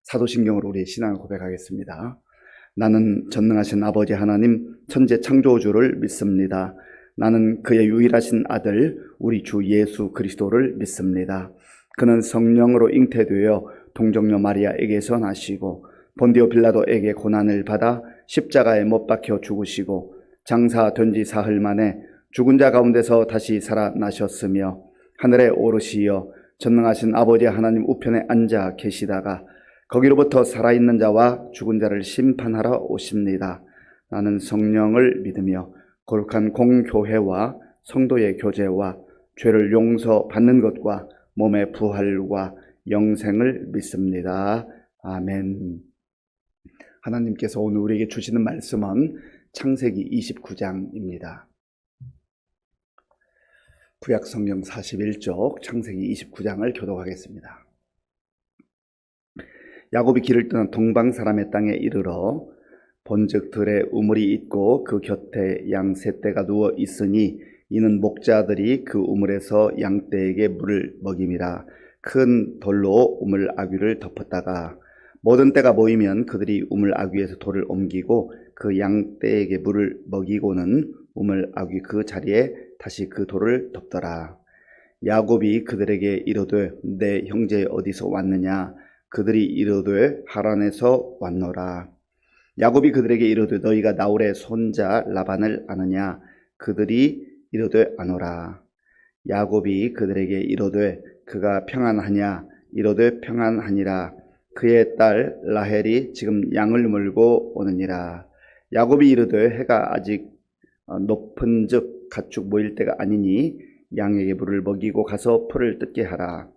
사도신경으로 우리의 신앙을 고백하겠습니다. 나는 전능하신 아버지 하나님 천재 창조주를 믿습니다. 나는 그의 유일하신 아들 우리 주 예수 그리스도를 믿습니다. 그는 성령으로 잉태되어 동정녀 마리아에게서 나시고 본디오 빌라도에게 고난을 받아 십자가에 못 박혀 죽으시고 장사된 지 사흘 만에 죽은 자 가운데서 다시 살아나셨으며 하늘에 오르시어 전능하신 아버지 하나님 우편에 앉아 계시다가 거기로부터 살아있는 자와 죽은 자를 심판하러 오십니다. 나는 성령을 믿으며 거룩한 공교회와 성도의 교제와 죄를 용서받는 것과 몸의 부활과 영생을 믿습니다. 아멘. 하나님께서 오늘 우리에게 주시는 말씀은 창세기 29장입니다. 구약성경 41쪽 창세기 29장을 교독하겠습니다. 야곱이 길을 떠난 동방 사람의 땅에 이르러 본즉 들에 우물이 있고 그 곁에 양 세 떼가 누워 있으니 이는 목자들이 그 우물에서 양 떼에게 물을 먹임이라. 큰 돌로 우물 아귀를 덮었다가 모든 떼가 모이면 그들이 우물 아귀에서 돌을 옮기고 그 양 떼에게 물을 먹이고는 우물 아귀 그 자리에 다시 그 돌을 덮더라. 야곱이 그들에게 이르되 내 형제 어디서 왔느냐? 그들이 이르되 하란에서 왔노라. 야곱이 그들에게 이르되 너희가 나홀의 손자 라반을 아느냐? 그들이 이르되 아노라. 야곱이 그들에게 이르되 그가 평안하냐? 이르되 평안하니라. 그의 딸 라헬이 지금 양을 물고 오느니라. 야곱이 이르되 해가 아직 높은즉 가축 모일 때가 아니니 양에게 물을 먹이고 가서 풀을 뜯게 하라.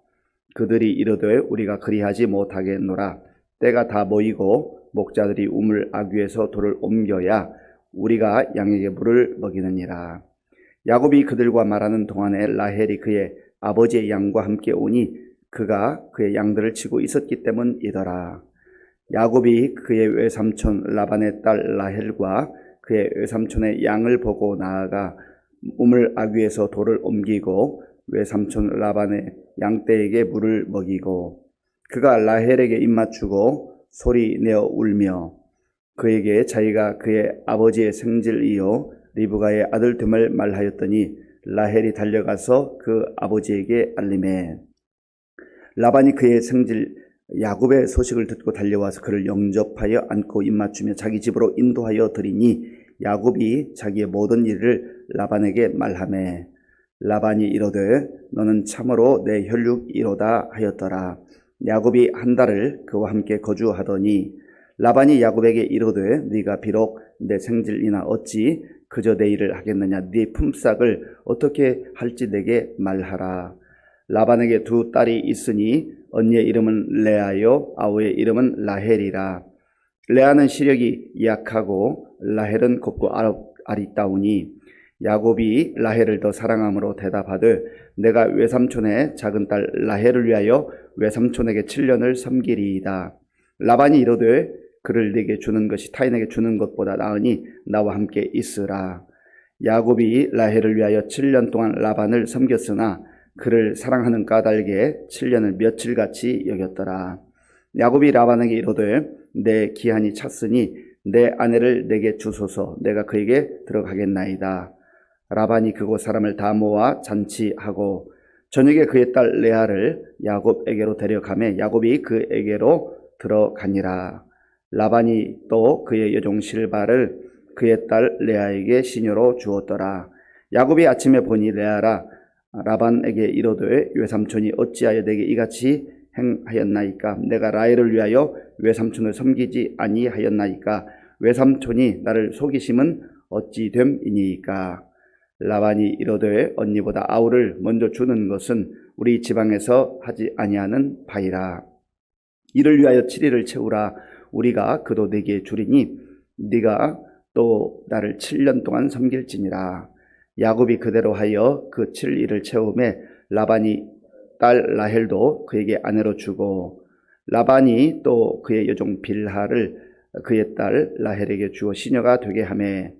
그들이 이르되 우리가 그리하지 못하겠노라. 때가 다 모이고 목자들이 우물 아귀에서 돌을 옮겨야 우리가 양에게 물을 먹이느니라. 야곱이 그들과 말하는 동안에 라헬이 그의 아버지의 양과 함께 오니 그가 그의 양들을 치고 있었기 때문이더라. 야곱이 그의 외삼촌 라반의 딸 라헬과 그의 외삼촌의 양을 보고 나아가 우물 아귀에서 돌을 옮기고 외삼촌 라반의 양떼에게 물을 먹이고 그가 라헬에게 입맞추고 소리 내어 울며 그에게 자기가 그의 아버지의 생질이요 리브가의 아들 됨을 말하였더니 라헬이 달려가서 그 아버지에게 알리매 라반이 그의 생질 야곱의 소식을 듣고 달려와서 그를 영접하여 안고 입맞추며 자기 집으로 인도하여 드리니 야곱이 자기의 모든 일을 라반에게 말하매 라반이 이르되 너는 참으로 내 혈육이로다 하였더라. 야곱이 한 달을 그와 함께 거주하더니 라반이 야곱에게 이르되 네가 비록 내 생질이나 어찌 그저 내 일을 하겠느냐? 네 품삯을 어떻게 할지 내게 말하라. 라반에게 두 딸이 있으니 언니의 이름은 레아요 아우의 이름은 라헬이라. 레아는 시력이 약하고 라헬은 곱고 아리따우니 야곱이 라헬을 더 사랑함으로 대답하되 내가 외삼촌의 작은 딸 라헬을 위하여 외삼촌에게 7년을 섬기리이다. 라반이 이르되 그를 네게 주는 것이 타인에게 주는 것보다 나으니 나와 함께 있으라. 야곱이 라헬을 위하여 7년 동안 라반을 섬겼으나 그를 사랑하는 까닭에 7년을 며칠같이 여겼더라. 야곱이 라반에게 이르되 내 기한이 찼으니 내 아내를 내게 주소서. 내가 그에게 들어가겠나이다. 라반이 그곳 사람을 다 모아 잔치하고 저녁에 그의 딸 레아를 야곱에게로 데려가매 야곱이 그에게로 들어가니라. 라반이 또 그의 여종 실바를 그의 딸 레아에게 시녀로 주었더라. 야곱이 아침에 보니 레아라 라반에게 이르되 외삼촌이 어찌하여 내게 이같이 행하였나이까? 내가 라헬을 위하여 외삼촌을 섬기지 아니하였나이까? 외삼촌이 나를 속이심은 어찌 됨이니이까? 라반이 이르되 언니보다 아우를 먼저 주는 것은 우리 지방에서 하지 아니하는 바이라. 이를 위하여 7일을 채우라. 우리가 그도 네게 주리니 네가 또 나를 7년 동안 섬길지니라. 야곱이 그대로 하여 그 7일을 채우매 라반이 딸 라헬도 그에게 아내로 주고 라반이 또 그의 여종 빌하를 그의 딸 라헬에게 주어 시녀가 되게 하매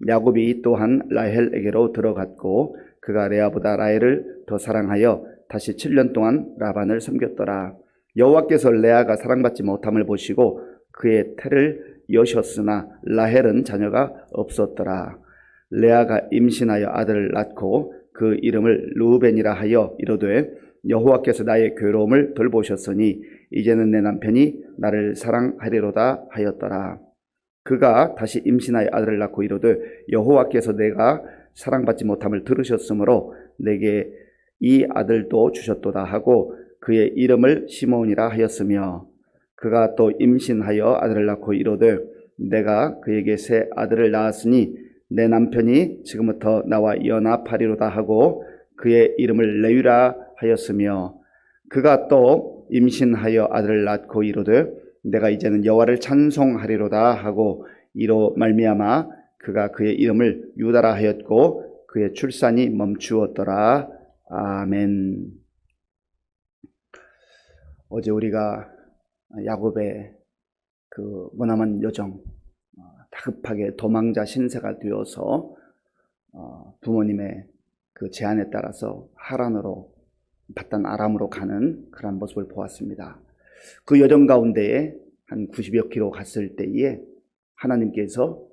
야곱이 또한 라헬에게로 들어갔고 그가 레아보다 라헬을 더 사랑하여 다시 7년 동안 라반을 섬겼더라. 여호와께서 레아가 사랑받지 못함을 보시고 그의 태를 여셨으나 라헬은 자녀가 없었더라. 레아가 임신하여 아들을 낳고 그 이름을 르우벤이라 하여 이르되 여호와께서 나의 괴로움을 돌보셨으니 이제는 내 남편이 나를 사랑하리로다 하였더라. 그가 다시 임신하여 아들을 낳고 이르되 여호와께서 내가 사랑받지 못함을 들으셨으므로 내게 이 아들도 주셨도다 하고 그의 이름을 시몬이라 하였으며 그가 또 임신하여 아들을 낳고 이르되 내가 그에게 새 아들을 낳았으니 내 남편이 지금부터 나와 연합하리로다 하고 그의 이름을 레위라 하였으며 그가 또 임신하여 아들을 낳고 이르되 내가 이제는 여호와를 찬송하리로다 하고 이로 말미암아 그가 그의 이름을 유다라 하였고 그의 출산이 멈추었더라. 아멘. 어제 우리가 야곱의 그 머나먼 여정, 다급하게 도망자 신세가 되어서 부모님의 그 제안에 따라서 하란으로 바단 아람으로 가는 그런 모습을 보았습니다. 그 여정 가운데에 한 90여 킬로 갔을 때에 하나님께서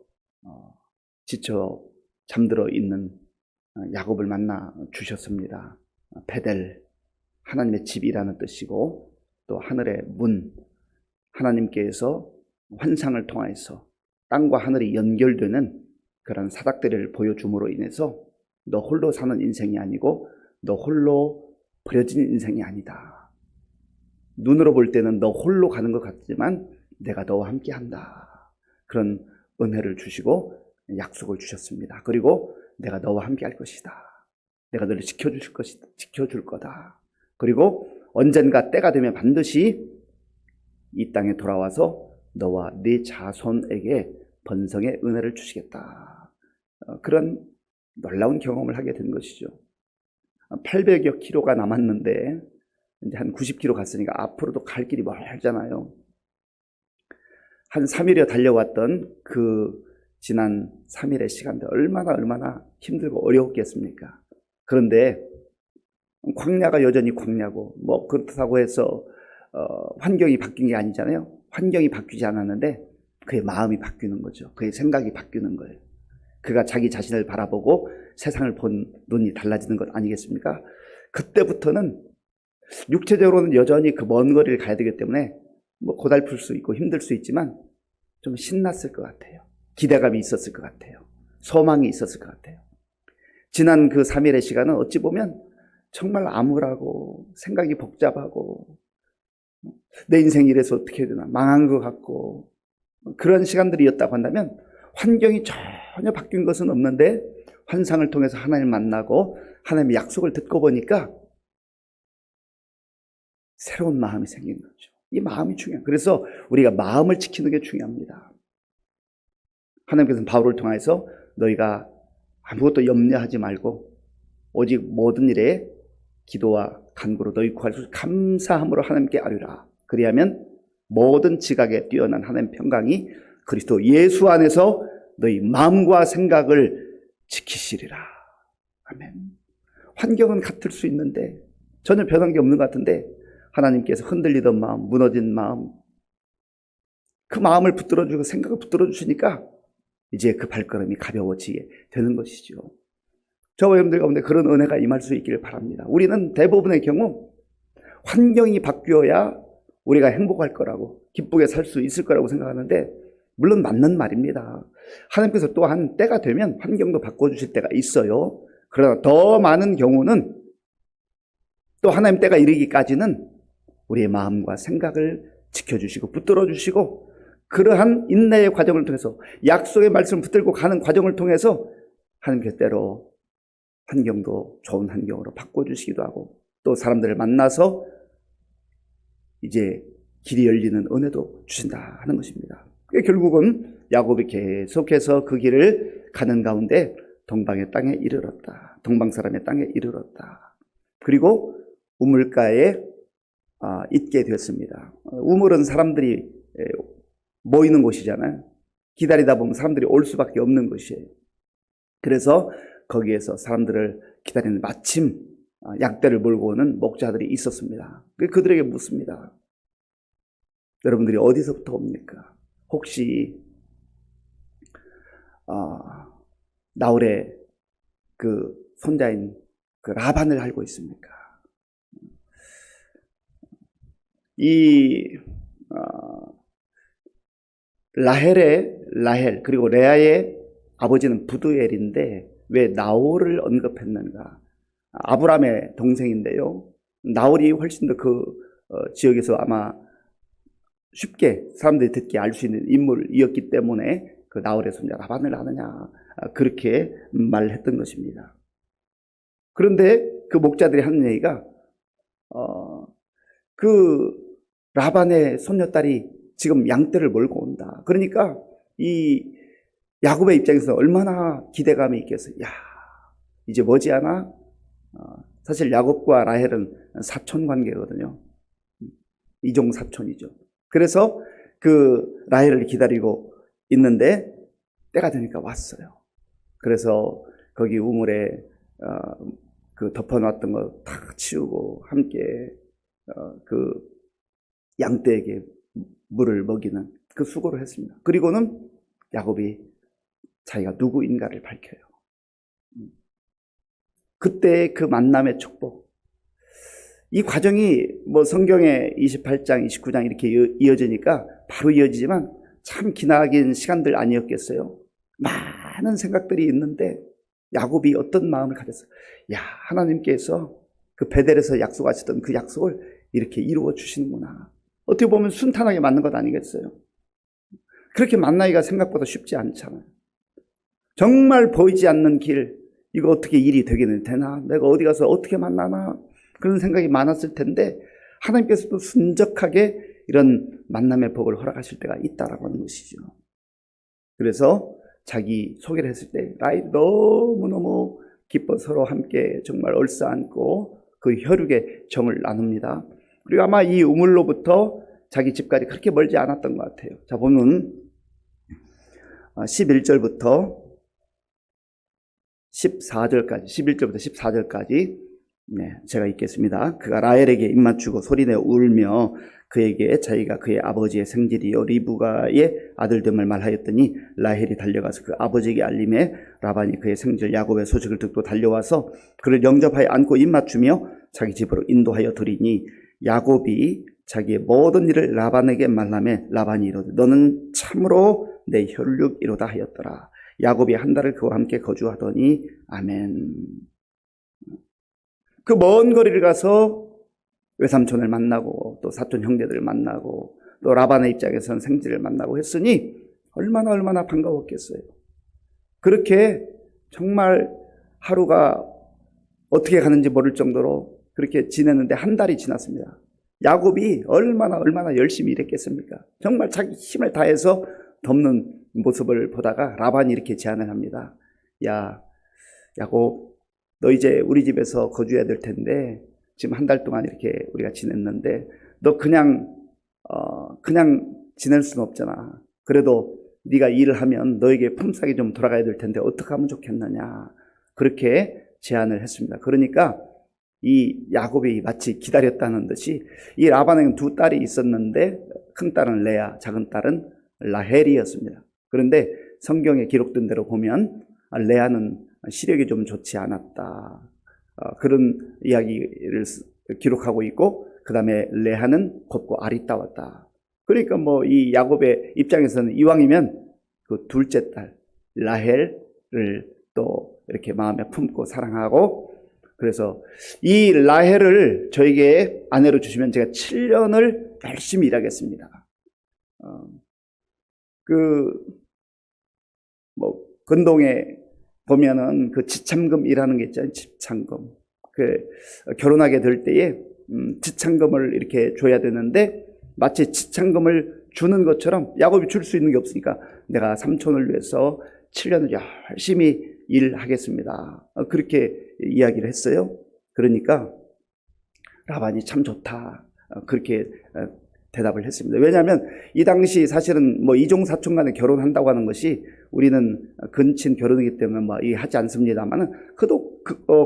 지쳐 잠들어 있는 야곱을 만나 주셨습니다. 베델, 하나님의 집이라는 뜻이고 또 하늘의 문, 하나님께서 환상을 통해서 땅과 하늘이 연결되는 그런 사닥다리를 보여줌으로 인해서 너 홀로 사는 인생이 아니고 너 홀로 버려진 인생이 아니다. 눈으로 볼 때는 너 홀로 가는 것 같지만 내가 너와 함께 한다. 그런 은혜를 주시고 약속을 주셨습니다. 그리고 내가 너와 함께 할 것이다. 내가 너를 지켜줄 거다. 그리고 언젠가 때가 되면 반드시 이 땅에 돌아와서 너와 네 자손에게 번성의 은혜를 주시겠다. 그런 놀라운 경험을 하게 된 것이죠. 800여 킬로가 남았는데 이제 한 90킬로 갔으니까 앞으로도 갈 길이 멀잖아요. 한 3일여 달려왔던 그 지난 3일의 시간들 얼마나 힘들고 어려웠겠습니까? 그런데 광야가 여전히 광야고 뭐 그렇다고 해서 환경이 바뀐 게 아니잖아요. 환경이 바뀌지 않았는데 그의 마음이 바뀌는 거죠. 그의 생각이 바뀌는 거예요. 그가 자기 자신을 바라보고 세상을 본 눈이 달라지는 것 아니겠습니까? 그때부터는 육체적으로는 여전히 그 먼 거리를 가야 되기 때문에 뭐 고달플 수 있고 힘들 수 있지만 좀 신났을 것 같아요. 기대감이 있었을 것 같아요. 소망이 있었을 것 같아요. 지난 그 3일의 시간은 어찌 보면 정말 암울하고 생각이 복잡하고 내 인생이 이래서 어떻게 해야 되나 망한 것 같고 그런 시간들이었다고 한다면 환경이 전혀 바뀐 것은 없는데 환상을 통해서 하나님을 만나고 하나님의 약속을 듣고 보니까 새로운 마음이 생긴 거죠. 이 마음이 중요해요. 그래서 우리가 마음을 지키는 게 중요합니다. 하나님께서는 바울을 통해서 너희가 아무것도 염려하지 말고 오직 모든 일에 기도와 간구로 너희 구할 수 감사함으로 하나님께 아뢰라. 그리하면 모든 지각에 뛰어난 하나님의 평강이 그리스도 예수 안에서 너희 마음과 생각을 지키시리라. 아멘. 환경은 같을 수 있는데 전혀 변한 게 없는 것 같은데 하나님께서 흔들리던 마음, 무너진 마음, 그 마음을 붙들어주고 생각을 붙들어주시니까 이제 그 발걸음이 가벼워지게 되는 것이죠. 저와 여러분들 가운데 그런 은혜가 임할 수 있기를 바랍니다. 우리는 대부분의 경우 환경이 바뀌어야 우리가 행복할 거라고 기쁘게 살 수 있을 거라고 생각하는데 물론 맞는 말입니다. 하나님께서 또한 때가 되면 환경도 바꿔주실 때가 있어요. 그러나 더 많은 경우는 또 하나님 때가 이르기까지는 우리의 마음과 생각을 지켜주시고 붙들어주시고 그러한 인내의 과정을 통해서 약속의 말씀을 붙들고 가는 과정을 통해서 하나님께서 때로 환경도 좋은 환경으로 바꿔주시기도 하고 또 사람들을 만나서 이제 길이 열리는 은혜도 주신다 하는 것입니다. 결국은 야곱이 계속해서 그 길을 가는 가운데 동방의 땅에 이르렀다. 동방 사람의 땅에 이르렀다. 그리고 우물가에 있게 되었습니다. 우물은 사람들이 모이는 곳이잖아요. 기다리다 보면 사람들이 올 수밖에 없는 곳이에요. 그래서 거기에서 사람들을 기다리는 마침 약대를 몰고 오는 목자들이 있었습니다. 그들에게 묻습니다. 여러분들이 어디서부터 옵니까? 혹시 나홀의 그 손자인 그 라반을 알고 있습니까? 이 라헬 그리고 레아의 아버지는 부두엘인데 왜 나홀을 언급했는가? 아브라함의 동생인데요. 나홀이 훨씬 더 그 지역에서 아마 쉽게 사람들이 듣기 알 수 있는 인물이었기 때문에 그 나홀의 손자 라반을 아느냐 그렇게 말했던 것입니다. 그런데 그 목자들이 하는 얘기가 그 라반의 손녀딸이 지금 양떼를 몰고 온다. 그러니까 이 야곱의 입장에서 얼마나 기대감이 있겠어요. 야, 이제 머지않아 사실 야곱과 라헬은 사촌 관계거든요. 이종 사촌이죠. 그래서 그 라헬을 기다리고 있는데 때가 되니까 왔어요. 그래서 거기 우물에 그 덮어놨던 거 다 치우고 함께 그 양떼에게 물을 먹이는 그 수고를 했습니다. 그리고는 야곱이 자기가 누구인가를 밝혀요. 그때 그 만남의 축복. 이 과정이 뭐 성경에 28장, 29장 이렇게 이어지니까 바로 이어지지만 참 기나긴 시간들 아니었겠어요? 많은 생각들이 있는데 야곱이 어떤 마음을 가졌어요? 야, 하나님께서 그 베델에서 약속하셨던 그 약속을 이렇게 이루어 주시는구나. 어떻게 보면 순탄하게 맞는 것 아니겠어요? 그렇게 만나기가 생각보다 쉽지 않잖아요. 정말 보이지 않는 길, 이거 어떻게 일이 되기는 되나? 내가 어디 가서 어떻게 만나나? 그런 생각이 많았을 텐데 하나님께서도 순적하게 이런 만남의 복을 허락하실 때가 있다라고 하는 것이죠. 그래서 자기 소개를 했을 때 라헬이 너무너무 기뻐 서로 함께 정말 얼싸안고 그 혈육의 정을 나눕니다. 그리고 아마 이 우물로부터 자기 집까지 그렇게 멀지 않았던 것 같아요. 자, 보면 11절부터 14절까지, 11절부터 14절까지 제가 읽겠습니다. 그가 라헬에게 입맞추고 소리내어 울며 그에게 자기가 그의 아버지의 생질이요 리브가의 아들됨을 말하였더니 라헬이 달려가서 그 아버지에게 알림해 라반이 그의 생질 야곱의 소식을 듣고 달려와서 그를 영접하여 안고 입맞추며 자기 집으로 인도하여 드리니 야곱이 자기의 모든 일을 라반에게 말하며 라반이 이르되 너는 참으로 내 혈육이로다 하였더라. 야곱이 한 달을 그와 함께 거주하더니 아멘. 그 먼 거리를 가서 외삼촌을 만나고 또 사촌 형제들을 만나고 또 라반의 입장에서는 생지를 만나고 했으니 얼마나 반가웠겠어요. 그렇게 정말 하루가 어떻게 가는지 모를 정도로 그렇게 지냈는데 한 달이 지났습니다. 야곱이 얼마나 열심히 일했겠습니까? 정말 자기 힘을 다해서 덮는 모습을 보다가 라반이 이렇게 제안을 합니다. 야, 야곱, 너 이제 우리 집에서 거주해야 될 텐데 지금 한 달 동안 이렇게 우리가 지냈는데 너 그냥 지낼 수는 없잖아. 그래도 네가 일을 하면 너에게 품삯이 좀 돌아가야 될 텐데 어떻게 하면 좋겠느냐. 그렇게 제안을 했습니다. 그러니까 이 야곱이 마치 기다렸다는 듯이 이 라반에는 두 딸이 있었는데 큰 딸은 레아, 작은 딸은 라헬이었습니다. 그런데 성경에 기록된 대로 보면 레아는 시력이 좀 좋지 않았다. 그런 이야기를 기록하고 있고 그 다음에 레아는 곱고 아리따웠다. 그러니까 뭐 이 야곱의 입장에서는 이왕이면 그 둘째 딸 라헬을 또 이렇게 마음에 품고 사랑하고 그래서 이 라헬을 저에게 아내로 주시면 제가 7년을 열심히 일하겠습니다. 근동에 보면은 그 지참금이라는 게 있잖아요. 지참금. 결혼하게 될 때에 지참금을 이렇게 줘야 되는데 마치 지참금을 주는 것처럼 야곱이 줄 수 있는 게 없으니까 내가 삼촌을 위해서 7년을 열심히 일하겠습니다. 그렇게 이야기를 했어요. 그러니까 라반이 참 좋다. 그렇게 대답을 했습니다. 왜냐하면 이 당시 사실은 뭐 이종 사촌 간에 결혼한다고 하는 것이 우리는 근친 결혼이기 때문에 뭐 하지 않습니다만은 그도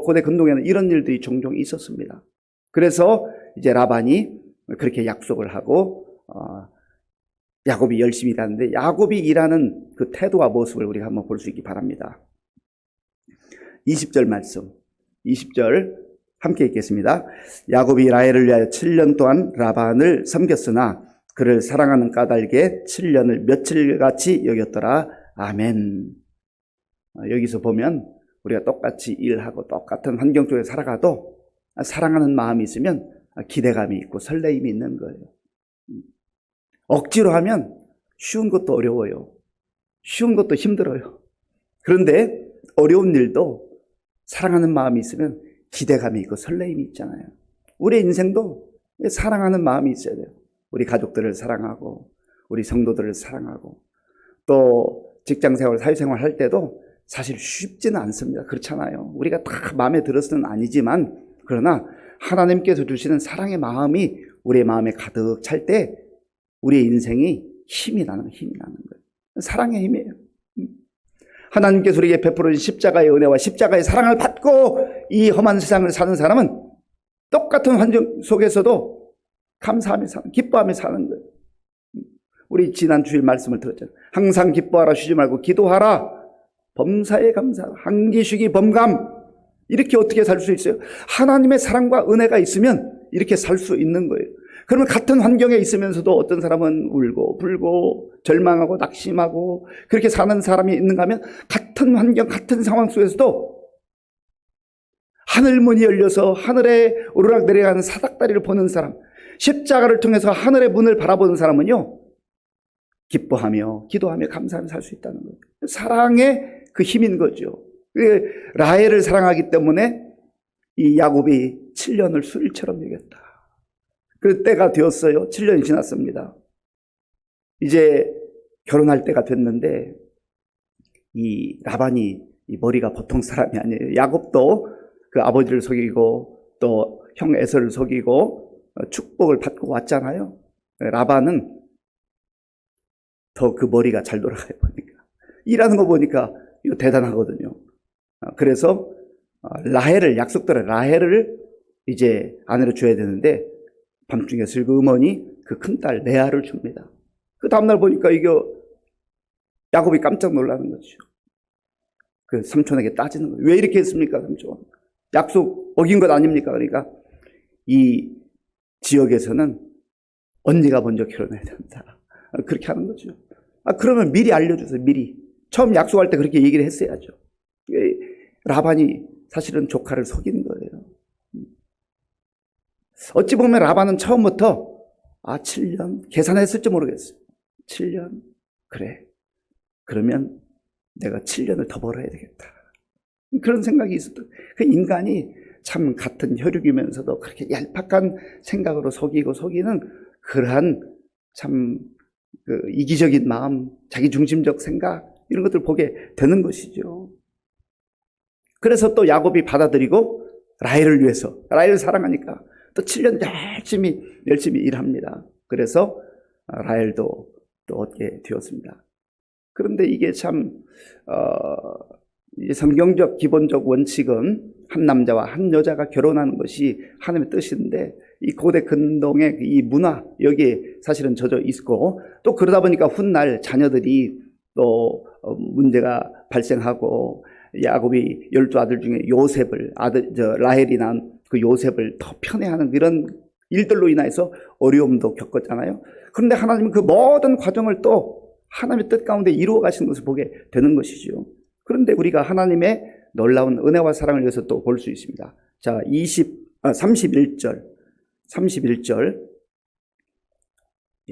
고대 근동에는 이런 일들이 종종 있었습니다. 그래서 이제 라반이 그렇게 약속을 하고 야곱이 열심히 일하는데 야곱이 일하는 그 태도와 모습을 우리가 한번 볼 수 있기 바랍니다. 20절 말씀, 20절 함께 읽겠습니다. 야곱이 라헬을 위하여 7년 동안 라반을 섬겼으나 그를 사랑하는 까닭에 7년을 며칠같이 여겼더라. 아멘. 여기서 보면 우리가 똑같이 일하고 똑같은 환경 속에 살아가도 사랑하는 마음이 있으면 기대감이 있고 설레임이 있는 거예요. 억지로 하면 쉬운 것도 어려워요. 쉬운 것도 힘들어요. 그런데 어려운 일도 사랑하는 마음이 있으면 기대감이 있고 설레임이 있잖아요. 우리 인생도 사랑하는 마음이 있어야 돼요. 우리 가족들을 사랑하고 우리 성도들을 사랑하고 또 직장생활, 사회생활 할 때도 사실 쉽지는 않습니다. 그렇잖아요. 우리가 다 마음에 들어서는 아니지만 그러나 하나님께서 주시는 사랑의 마음이 우리의 마음에 가득 찰 때 우리의 인생이 힘이 나는 거예요. 사랑의 힘이에요. 하나님께서 우리에게 베풀어 주신 십자가의 은혜와 십자가의 사랑을 받고 이 험한 세상을 사는 사람은 똑같은 환경 속에서도 감사하며 사는, 기뻐하며 사는 거예요. 우리 지난 주일 말씀을 들었잖아요. 항상 기뻐하라, 쉬지 말고 기도하라, 범사에 감사하라, 한기쉬기 범감. 이렇게 어떻게 살 수 있어요? 하나님의 사랑과 은혜가 있으면 이렇게 살 수 있는 거예요. 그러면 같은 환경에 있으면서도 어떤 사람은 울고 불고 절망하고 낙심하고 그렇게 사는 사람이 있는가 하면 같은 환경, 같은 상황 속에서도 하늘 문이 열려서 하늘에 오르락 내려가는 사닥다리를 보는 사람, 십자가를 통해서 하늘의 문을 바라보는 사람은요, 기뻐하며 기도하며 감사하며 살 수 있다는 거예요. 사랑의 그 힘인 거죠. 라헬을 사랑하기 때문에 이 야곱이 7년을 수일처럼 여겼다. 그 때가 되었어요. 7년이 지났습니다. 이제 결혼할 때가 됐는데 이 라반이 이 머리가 보통 사람이 아니에요. 야곱도 그 아버지를 속이고 또 형 에서를 속이고 축복을 받고 왔잖아요. 라반은 더 그 머리가 잘 돌아가요. 보니까 일하는 거 보니까 이거 대단하거든요. 그래서 라헬을, 약속대로 라헬을 이제 아내로 줘야 되는데 밤중에 슬그머니 그 큰딸 레아를 줍니다. 그 다음날 보니까 이거 야곱이 깜짝 놀라는 거죠. 그 삼촌에게 따지는 거예요. 왜 이렇게 했습니까, 삼촌? 약속 어긴 것 아닙니까? 그러니까 이 지역에서는 언니가 먼저 결혼해야 된다. 그렇게 하는 거죠. 그러면 미리 알려주세요. 미리. 처음 약속할 때 그렇게 얘기를 했어야죠. 라반이 사실은 조카를 속인 거예요. 어찌 보면 라반은 처음부터 7년 계산했을지 모르겠어요. 7년 그래. 그러면 내가 7년을 더 벌어야 되겠다. 그런 생각이 있었던. 그 인간이 참 같은 혈육이면서도 그렇게 얄팍한 생각으로 속이는 그러한 참 그 이기적인 마음, 자기 중심적 생각 이런 것들을 보게 되는 것이죠. 그래서 또 야곱이 받아들이고 라헬을 위해서, 라헬을 사랑하니까 또 7년 열심히 일합니다. 그래서 라헬도 또 얻게 되었습니다. 그런데 이게 참 성경적 기본적 원칙은 한 남자와 한 여자가 결혼하는 것이 하나님의 뜻인데 이 고대 근동의 이 문화 여기에 사실은 젖어 있고 또 그러다 보니까 훗날 자녀들이 또 문제가 발생하고 야곱이 12아들 중에 요셉을 라헬이 낳은 그 요셉을 더 편애하는 이런 일들로 인해서 어려움도 겪었잖아요. 그런데 하나님은 그 모든 과정을 또 하나님의 뜻 가운데 이루어 가시는 것을 보게 되는 것이죠. 그런데 우리가 하나님의 놀라운 은혜와 사랑을 위해서 또 볼 수 있습니다. 자, 31절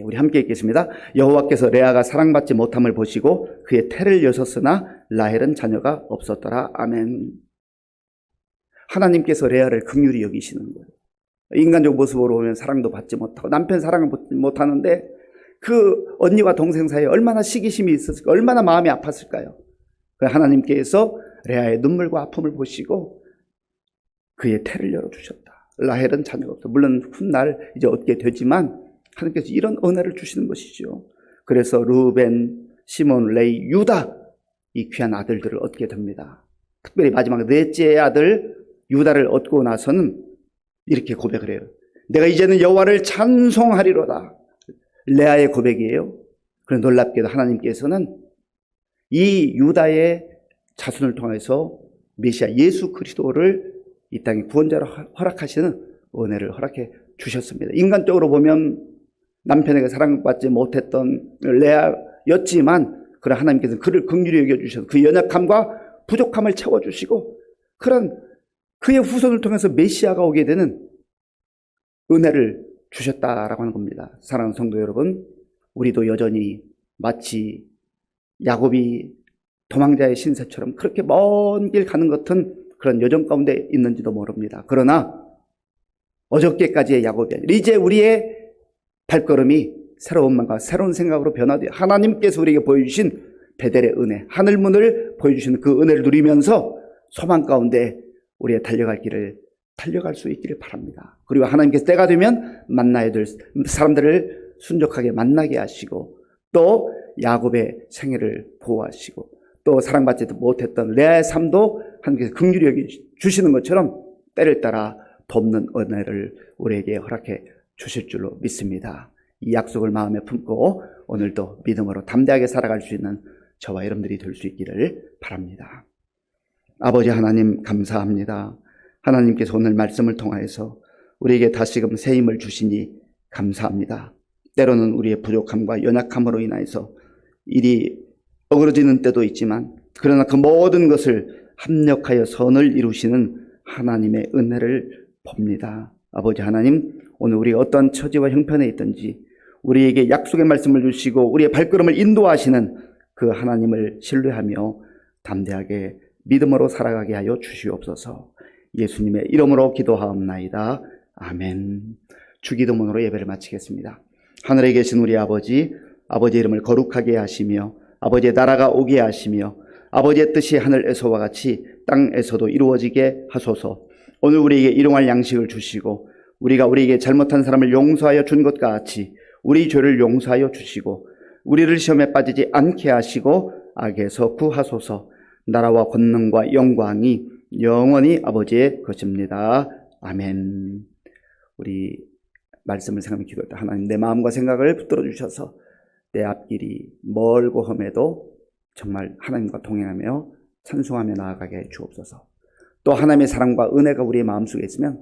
우리 함께 읽겠습니다. 여호와께서 레아가 사랑받지 못함을 보시고 그의 태를 여셨으나 라헬은 자녀가 없었더라. 아멘. 하나님께서 레아를 긍휼히 여기시는 거예요. 인간적 모습으로 보면 사랑도 받지 못하고 남편 사랑을 못하는데 그 언니와 동생 사이에 얼마나 시기심이 있었을까, 얼마나 마음이 아팠을까요? 하나님께서 레아의 눈물과 아픔을 보시고 그의 태를 열어주셨다. 라헬은 자녀가 없어. 물론 훗날 이제 얻게 되지만 하나님께서 이런 은혜를 주시는 것이죠. 그래서 루벤, 시몬, 레이, 유다 이 귀한 아들들을 얻게 됩니다. 특별히 마지막 넷째 아들 유다를 얻고 나서는 이렇게 고백을 해요. 내가 이제는 여호와를 찬송하리로다. 레아의 고백이에요. 그런 놀랍게도 하나님께서는 이 유다의 자손을 통해서 메시아 예수 그리스도를 이 땅에 구원자로 허락하시는 은혜를 허락해 주셨습니다. 인간적으로 보면 남편에게 사랑받지 못했던 레아였지만 그런 하나님께서는 그를 긍휼히 여겨주셔서 그 연약함과 부족함을 채워주시고 그런 그의 후손을 통해서 메시아가 오게 되는 은혜를 주셨다라고 하는 겁니다. 사랑하는 성도 여러분, 우리도 여전히 마치 야곱이 도망자의 신세처럼 그렇게 먼 길 가는 같은 그런 여정 가운데 있는지도 모릅니다. 그러나 어저께까지의 야곱이 아니라 이제 우리의 발걸음이 새로운 마음과 새로운 생각으로 변화되어 하나님께서 우리에게 보여주신 베델의 은혜, 하늘문을 보여주시는 그 은혜를 누리면서 소망 가운데 우리의 달려갈 길을 달려갈 수 있기를 바랍니다. 그리고 하나님께서 때가 되면 만나야 될 사람들을 순종하게 만나게 하시고 또 야곱의 생애를 보호하시고 또 사랑받지 못했던 레아의 삶도 하나님께서 긍휼히 여겨주시는 것처럼 때를 따라 돕는 은혜를 우리에게 허락해 주실 줄로 믿습니다. 이 약속을 마음에 품고 오늘도 믿음으로 담대하게 살아갈 수 있는 저와 여러분들이 될 수 있기를 바랍니다. 아버지 하나님 감사합니다. 하나님께서 오늘 말씀을 통하여서 우리에게 다시금 새 힘을 주시니 감사합니다. 때로는 우리의 부족함과 연약함으로 인하여서 일이 어그러지는 때도 있지만 그러나 그 모든 것을 합력하여 선을 이루시는 하나님의 은혜를 봅니다. 아버지 하나님, 오늘 우리가 어떠한 처지와 형편에 있든지 우리에게 약속의 말씀을 주시고 우리의 발걸음을 인도하시는 그 하나님을 신뢰하며 담대하게 믿음으로 살아가게 하여 주시옵소서. 예수님의 이름으로 기도하옵나이다. 아멘. 주기도문으로 예배를 마치겠습니다. 하늘에 계신 우리 아버지, 아버지의 이름을 거룩하게 하시며 아버지의 나라가 오게 하시며 아버지의 뜻이 하늘에서와 같이 땅에서도 이루어지게 하소서. 오늘 우리에게 일용할 양식을 주시고 우리가 우리에게 잘못한 사람을 용서하여 준 것과 같이 우리 죄를 용서하여 주시고 우리를 시험에 빠지지 않게 하시고 악에서 구하소서. 나라와 권능과 영광이 영원히 아버지의 것입니다. 아멘. 우리 말씀을 생각하며 기도할 때 하나님 내 마음과 생각을 붙들어 주셔서 내 앞길이 멀고 험해도 정말 하나님과 동행하며 찬송하며 나아가게 해 주옵소서. 또 하나님의 사랑과 은혜가 우리의 마음속에 있으면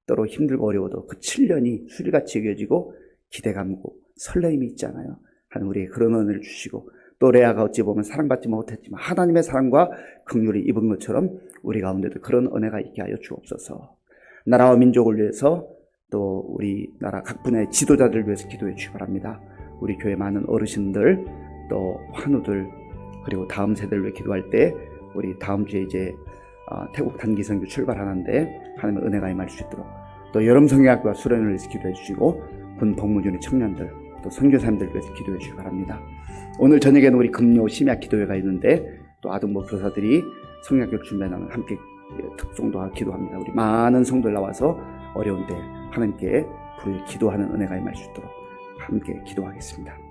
때로 힘들고 어려워도 그 7년이 수리같이 여겨지고 기대감과 설레임이 있잖아요. 하나님 우리에게 그런 은혜를 주시고 또 레아가 어찌 보면 사랑받지 못했지만 하나님의 사랑과 긍휼을 입은 것처럼 우리 가운데도 그런 은혜가 있게 하여 주옵소서. 나라와 민족을 위해서 또 우리나라 각 분야의 지도자들을 위해서 기도해 주시기 바랍니다. 우리 교회 많은 어르신들 또 환우들 그리고 다음 세대를 위해 기도할 때 우리 다음 주에 이제 태국 단기 선교 출발하는데 하나님의 은혜가 임할 수 있도록 또 여름 성경학교와 수련을 위해서 기도해 주시고 군 복무중의 청년들 또 선교사님들을 위해서 기도해 주시기 바랍니다. 오늘 저녁에는 우리 금요 심야 기도회가 있는데 또 아동부 교사들이 성경학교 준비하는 함께 특송도 기도합니다. 우리 많은 성도들 나와서 어려운 때 하나님께 부르짖어 기도하는 은혜가 임할 수 있도록 함께 기도하겠습니다.